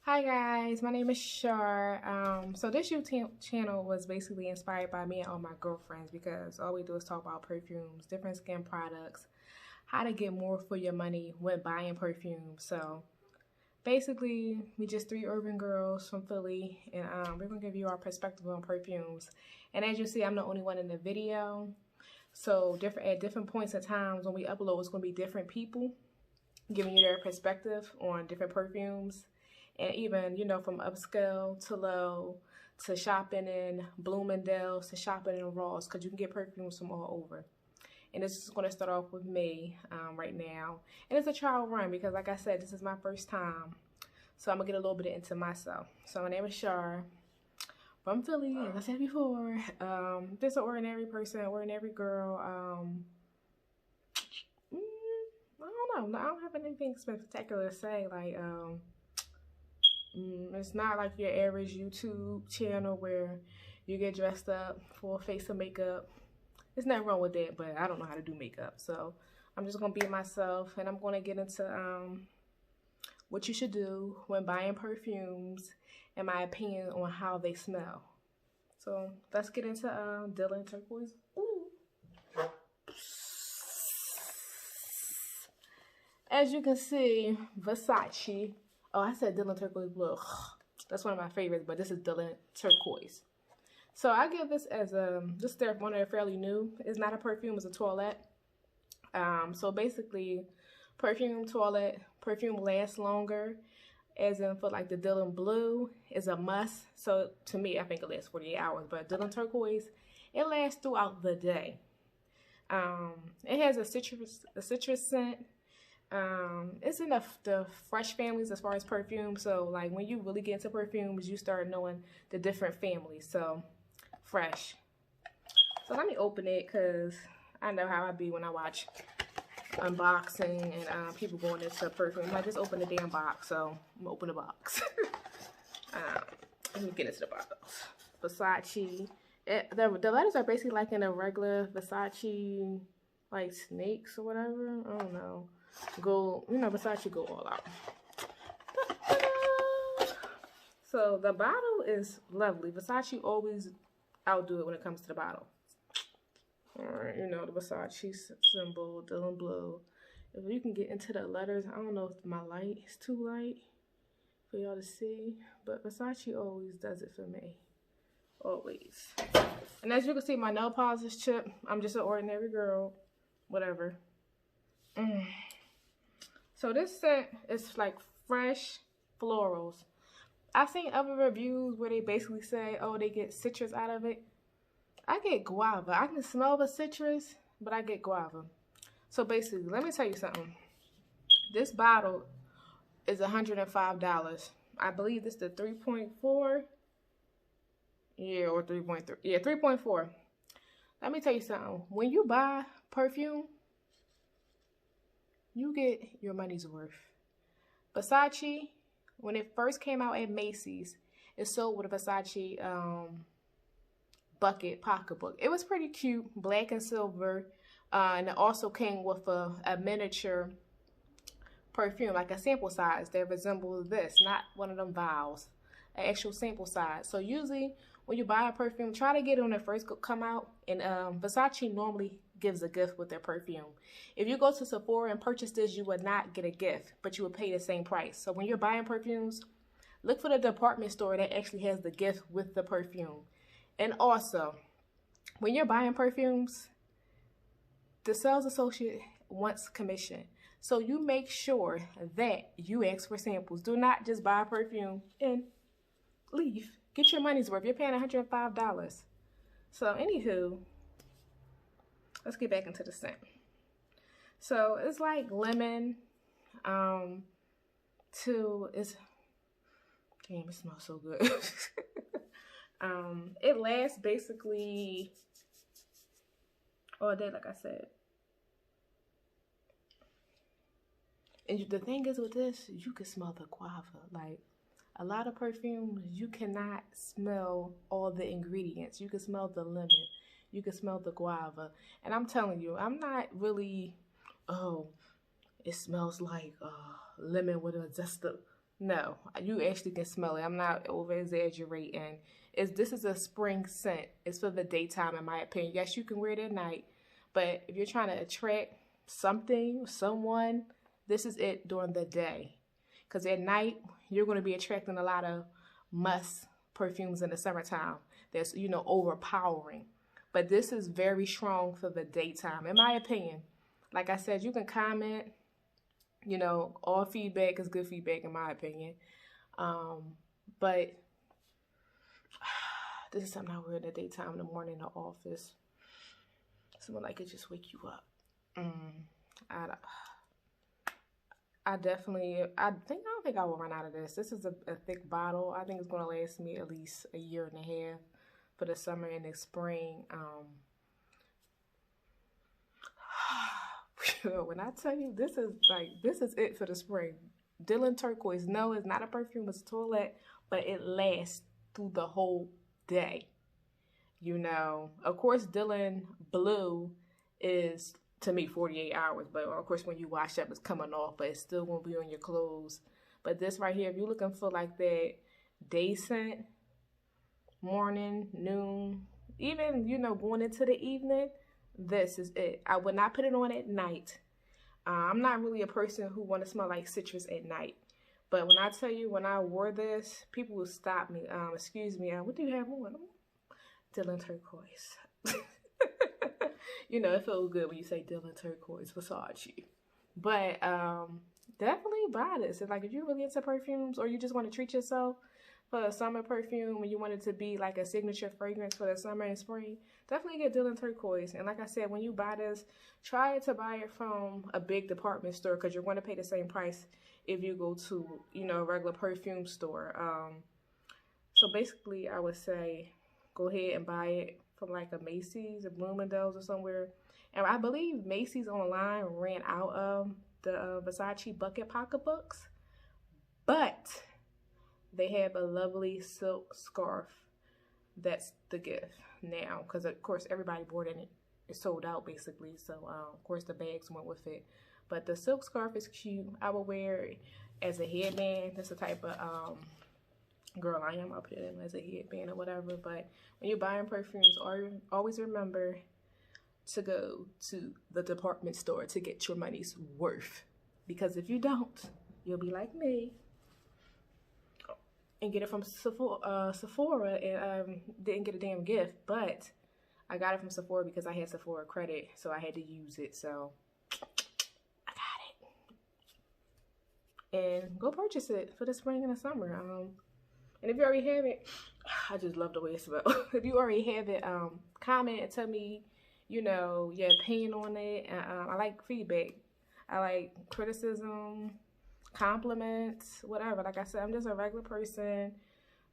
Hi guys, my name is Shar. So this YouTube channel was basically inspired by me and all my girlfriends because all we do is talk about perfumes, different skin products, how to get more for your money when buying perfume. So basically, we just three urban girls from Philly, and we're gonna give you our perspective on perfumes. And as you see, I'm the only one in the video. So at different points in times when we upload, it's gonna be different people giving you their perspective on different perfumes. And even, from upscale to low, to shopping in Bloomingdale's, to shopping in Ross, because you can get perfumes from all over. And this is going to start off with me right now. And it's a trial run because, like I said, this is my first time. So I'm going to get a little bit into myself. So my name is Shar from Philly, as I said before. Just an ordinary person, ordinary girl. I don't know. I don't have anything spectacular to say. It's not like your average YouTube channel where you get dressed up, full face of makeup. There's nothing wrong with that, but I don't know how to do makeup. So I'm just going to be myself, and I'm going to get into what you should do when buying perfumes and my opinion on how they smell. So let's get into Killan Turquoise. Ooh. As you can see, Versace. Oh, I said Killan Turquoise Blue. That's one of my favorites, but this is Killan Turquoise. So I give this as this is one of their fairly new. It's not a perfume, it's a toilet. So basically, perfume lasts longer. As in for like the Killan Blue is a must. So to me, I think it lasts 48 hours. But Killan Turquoise, it lasts throughout the day. It has a citrus scent. It's in the fresh families as far as perfume. So like when you really get into perfumes, you start knowing the different families. So fresh. So let me open it because I know how I be when I watch unboxing and people going into perfume. I just open the damn box. So I'm gonna open the box. Let me get into the box. Versace. The letters are basically like in a regular Versace, like snakes or whatever. I don't know. Go, Versace go all out. So the bottle is lovely. Versace always outdo it when it comes to the bottle. Alright, the Versace symbol, Killan Blue. If you can get into the letters, I don't know if my light is too light for y'all to see, but Versace always does it for me. Always. And as you can see, my nail polish is chipped. I'm just an ordinary girl. Whatever. So this scent is like fresh florals. I've seen other reviews where they basically say, oh, they get citrus out of it. I get guava. I can smell the citrus, but I get guava. So basically, let me tell you something. This bottle is $105. I believe this is the 3.4. Yeah, or 3.3. Yeah, 3.4. Let me tell you something. When you buy perfume, you get your money's worth. Versace, when it first came out at Macy's, it sold with a Versace bucket pocketbook. It was pretty cute, black and silver, and it also came with a miniature perfume, like a sample size that resembles this, not one of them vials, an actual sample size. So usually when you buy a perfume, try to get it when it first come out, and Versace normally gives a gift with their perfume. If you go to Sephora and purchase this, you would not get a gift, but you would pay the same price. So when you're buying perfumes, look for the department store that actually has the gift with the perfume. And also, when you're buying perfumes, the sales associate wants commission. So you make sure that you ask for samples. Do not just buy a perfume and leave. Get your money's worth. You're paying $105. So anywho, let's get back into the scent. So it's like lemon. It smells so good. It lasts basically all day, like I said. And the thing is with this, you can smell the guava. Like a lot of perfumes, you cannot smell all the ingredients. You can smell the lemon. You can smell the guava. And I'm telling you, I'm not really, oh, it smells like lemon with a zest of No, you actually can smell it. I'm not over exaggerating. This is a spring scent. It's for the daytime, in my opinion. Yes, you can wear it at night, but if you're trying to attract something, someone, this is it during the day. Because at night, you're going to be attracting a lot of musk perfumes in the summertime that's, you know, overpowering. But this is very strong for the daytime, in my opinion. Like I said, you can comment. You know, all feedback is good feedback, in my opinion. But this is something I wear in the daytime, in the morning, in the office. Something like it just wake you up. I don't think I will run out of this. This is a thick bottle. I think it's going to last me at least a year and a half for the summer and the spring. When I tell you, this is it for the spring. Killan Turquoise. No, it's not a perfume. It's a toilet, but it lasts through the whole day. You know, of course, Killian Blue is, to me, 48 hours. But, of course, when you wash up, it's coming off. But it's still going to be on your clothes. But this right here, if you're looking for, like, that day scent, morning, noon, even, you know, going into the evening, this is it. I would not put it on at night. I'm not really a person who want to smell like citrus at night. But when I tell you, when I wore this, people will stop me. Excuse me, what do you have on? Killan Turquoise. You know, it feels good when you say Killan Turquoise, Versace. But definitely buy this. It's like, if you're really into perfumes, or you just want to treat yourself for a summer perfume and you want it to be like a signature fragrance for the summer and spring, definitely get Killan Turquoise. And like I said, when you buy this, try to buy it from a big department store, because you're going to pay the same price if you go to, you know, a regular perfume store. So basically, I would say go ahead and buy it from like a Macy's or Bloomingdale's or somewhere. And I believe Macy's online ran out of the Versace bucket pocketbooks, but they have a lovely silk scarf that's the gift now, because of course everybody bought it and it sold out basically. So of course the bags went with it, but the silk scarf is cute. I would wear it as a headband. That's the type of girl I am. I'll put it in as a headband or whatever. But when you're buying perfumes, always remember to go to the department store to get your money's worth, because if you don't, you'll be like me and get it from Sephora and didn't get a damn gift. But I got it from Sephora because I had Sephora credit, so I had to use it. So I got it. And go purchase it for the spring and the summer. And if you already have it, I just love the way it smells. If you already have it, comment and tell me, you know, your opinion on it. I like feedback. I like criticism, compliments, whatever. Like I said, I'm just a regular person.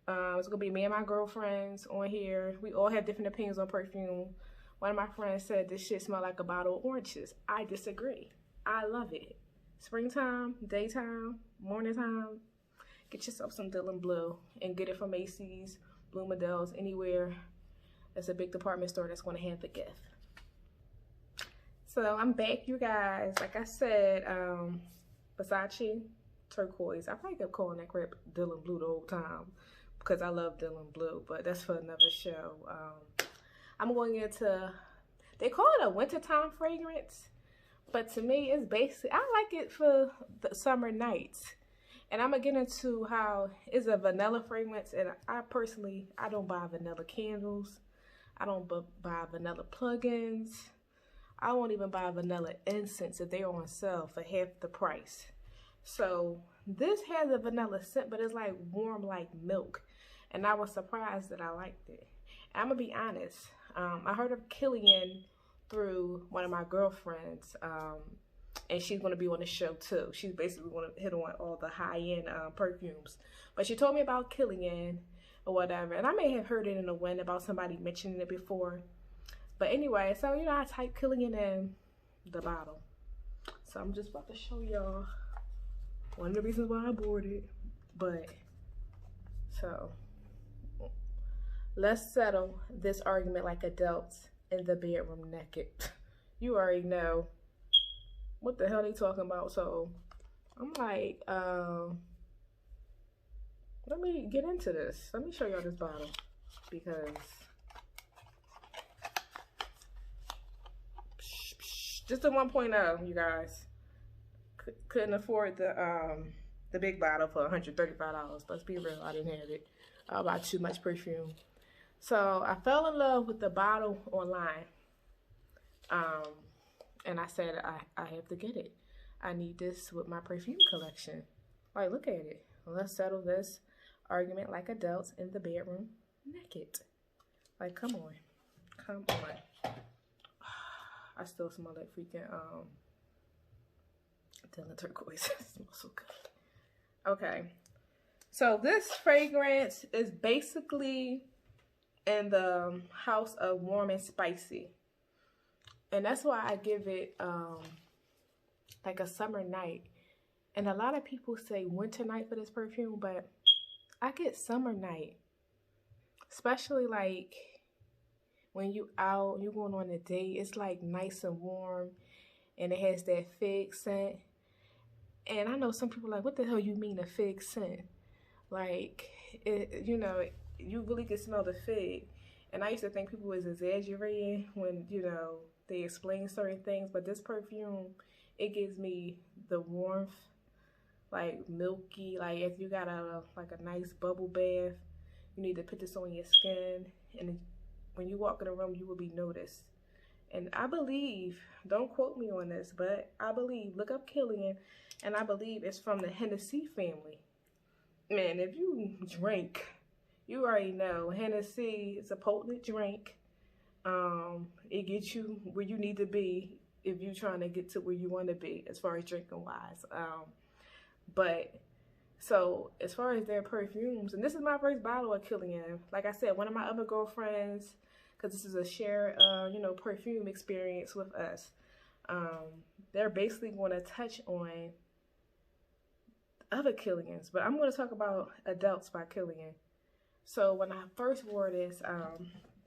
It's gonna be me and my girlfriends on here. We all have different opinions on perfume. One of my friends said this shit smell like a bottle of oranges. I disagree. I love it. Springtime, daytime, morning time, get yourself some Killan Blue and get it from Macy's, Bloomingdale's, anywhere that's a big department store that's gonna have the gift. So I'm back, you guys. Like I said, Versace Turquoise. I probably kept calling that crap Killan Blue the whole time because I love Killan Blue, but that's for another show. I'm going into, they call it a wintertime fragrance, but to me, it's basically, I like it for the summer nights. And I'm going to get into how it's a vanilla fragrance, and I personally, I don't buy vanilla candles. I don't buy vanilla plugins. I won't even buy vanilla incense if they're on sale for half the price. So this has a vanilla scent, but it's like warm like milk. And I was surprised that I liked it. And I'm going to be honest. I heard of Killian through one of my girlfriends. And she's going to be on the show too. She's basically going to hit on all the high-end perfumes. But she told me about Killian or whatever. And I may have heard it in the wind about somebody mentioning it before. But anyway, so, you know, I typed Killian in the bottle. So I'm just about to show y'all one of the reasons why I bought it. But, so, let's settle this argument like adults in the bedroom naked. You already know what the hell they talking about. So I'm like, let me get into this. Let me show y'all this bottle because just a 1.0, you guys. Couldn't afford the big bottle for $135. Let's be real, I didn't have it. I bought too much perfume. So I fell in love with the bottle online. And I said, I have to get it. I need this with my perfume collection. Like, look at it. Let's settle this argument like adults in the bedroom naked. Like, come on. Come on. I still smell that freaking Killan Turquoise. It smells so good. Okay. So this fragrance is basically in the house of warm and spicy. And that's why I give it like a summer night. And a lot of people say winter night for this perfume, but I get summer night. Especially like when you out, you going on a date, it's like nice and warm and it has that fig scent. And I know some people are like, what the hell you mean a fig scent? Like, you know, you really can smell the fig. And I used to think people was exaggerating when, you know, they explain certain things. But this perfume, it gives me the warmth, like milky. Like if you got a nice bubble bath, you need to put this on your skin. And when you walk in the room, you will be noticed. And I believe, don't quote me on this, but I believe, look up Killian, and I believe it's from the Hennessy family. Man, if you drink, you already know Hennessy is a potent drink. It gets you where you need to be if you're trying to get to where you want to be as far as drinking wise. But so as far as their perfumes, and this is my first bottle of Killian. Like I said, one of my other girlfriends, because this is a shared, you know, perfume experience with us. They're basically going to touch on other Killians, but I'm going to talk about Adults by Killian. So when I first wore this,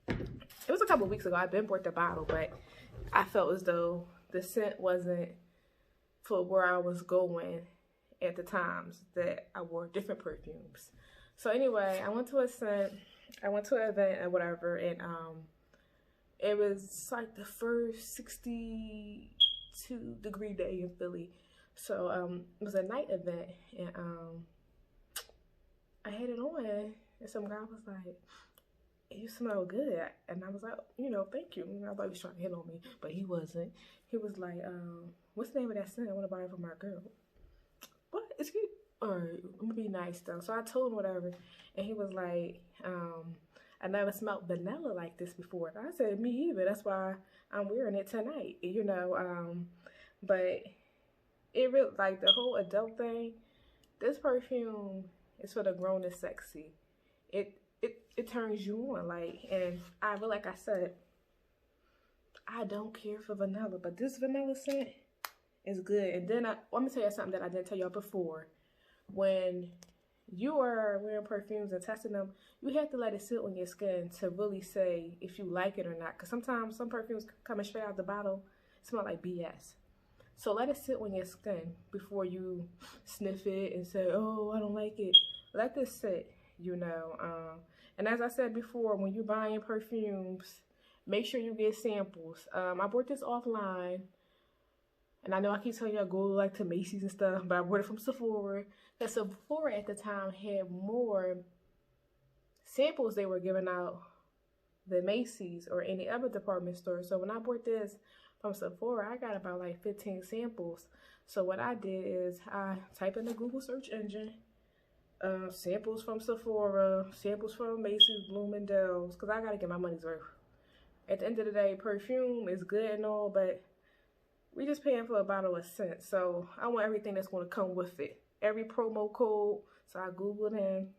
it was a couple weeks ago. I've been bought the bottle, but I felt as though the scent wasn't for where I was going at the times that I wore different perfumes. So anyway, I went to an event or whatever, and it was like the first 62-degree day in Philly. So it was a night event, and I had it on, and some guy was like, "You smell good," and I was like, "You know, thank you." I thought he was trying to hit on me, but he wasn't. He was like, "What's the name of that scent? I want to buy it for my girl." What? Excuse? All right, I'm gonna be nice though. So I told him whatever, and he was like, "I never smelled vanilla like this before." And I said, "Me either. That's why I'm wearing it tonight." You know, but it really, like the whole adult thing. This perfume is for the grown and sexy. It turns you on, like, and like I said, I don't care for vanilla, but this vanilla scent is good. And then let me tell you something that I didn't tell y'all before. When you are wearing perfumes and testing them, you have to let it sit on your skin to really say if you like it or not. Because sometimes some perfumes coming straight out the bottle smell like BS. So let it sit on your skin before you sniff it and say, "Oh, I don't like it." Let this sit, you know. And as I said before, when you're buying perfumes, make sure you get samples. I bought this offline. And I know I keep telling you I go like to Macy's and stuff, but I bought it from Sephora. Because Sephora at the time had more samples they were giving out than Macy's or any other department store. So when I bought this from Sephora, I got about like 15 samples. So what I did is I typed in the Google search engine, samples from Sephora, samples from Macy's, Bloomingdale's, because I got to get my money's worth. At the end of the day, perfume is good and all, but we just paying for a bottle of scent. So I want everything that's going to come with it. Every promo code. So I Googled and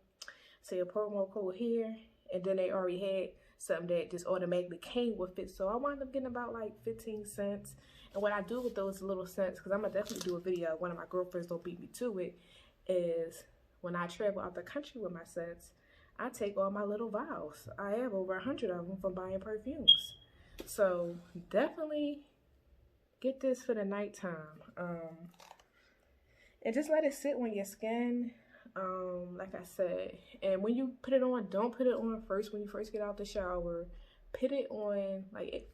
say a promo code here. And then they already had something that just automatically came with it. So I wound up getting about like 15 cents. And what I do with those little scents, because I'm going to definitely do a video, one of my girlfriends don't beat me to it, is when I travel out the country with my scents, I take all my little vials. I have over 100 of them from buying perfumes. So definitely get this for the nighttime. And just let it sit on your skin. like I said. And when you put it on, don't put it on first when you first get out the shower. Put it on, like,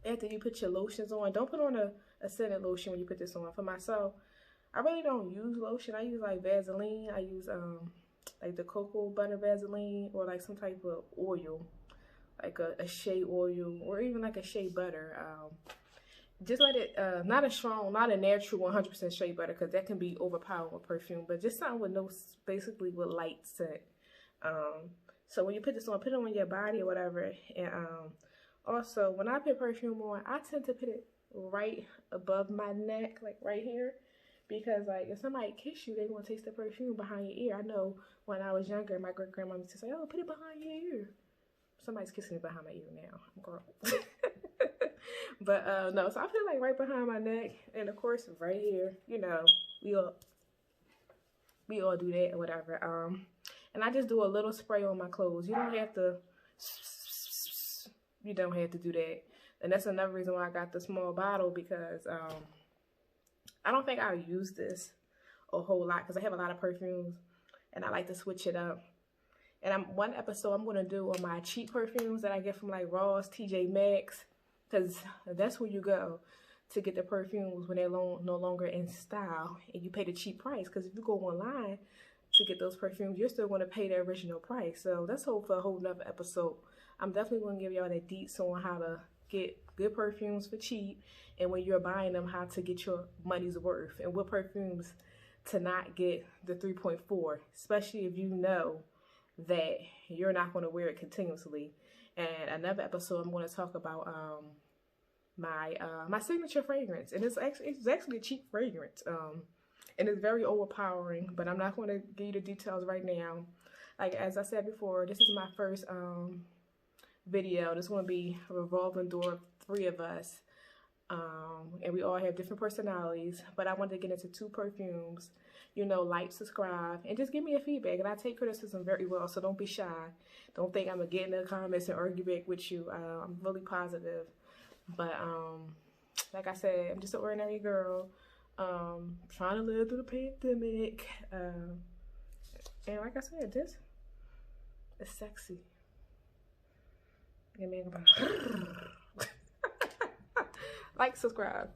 after you put your lotions on. Don't put on a scented lotion when you put this on. For myself, I really don't use lotion. I use, like, Vaseline. I use, like, the cocoa butter Vaseline, or, like, some type of oil, like a shea oil, or even, like, a shea butter. Just let it, not a strong, not a natural 100% shea butter, because that can be overpowering with perfume, but just something with no, basically with light scent. So when you put this on, put it on your body or whatever. And also, when I put perfume on, I tend to put it right above my neck, like right here, because, like, if somebody kiss you, they want to taste the perfume behind your ear. I know when I was younger, my great grandma used to say, "Oh, put it behind your ear." Somebody's kissing me behind my ear now. I'm grown. But no, so I put it, like, right behind my neck, and of course right here. You know, we all do that or whatever. And I just do a little spray on my clothes. You don't have to. You don't have to do that. And that's another reason why I got the small bottle, because I don't think I'll use this a whole lot, because I have a lot of perfumes and I like to switch it up. And one episode I'm going to do on my cheap perfumes that I get from, like, Ross, TJ Maxx, because that's where you go to get the perfumes when they're no longer in style, and you pay the cheap price. Because if you go online to get those perfumes, you're still going to pay the original price. So that's for a whole nother episode. I'm definitely going to give y'all the deets on how to get good perfumes for cheap, and when you're buying them, how to get your money's worth, and what perfumes to not get the 3.4, especially if you know that you're not going to wear it continuously. And another episode, I'm going to talk about my signature fragrance, and it's actually a cheap fragrance, and it's very overpowering, but I'm not going to give you the details right now. Like, as I said before, this is my first video. This is going to be a revolving door of 3 of us, and we all have different personalities, but I wanted to get into 2 perfumes. You know, like, subscribe, and just give me a feedback. And I take criticism very well, so don't be shy. Don't think I'm going to get in the comments and argue back with you. I'm really positive. But, like I said, I'm just an ordinary girl, trying to live through the pandemic. And like I said, this is sexy. Like, subscribe.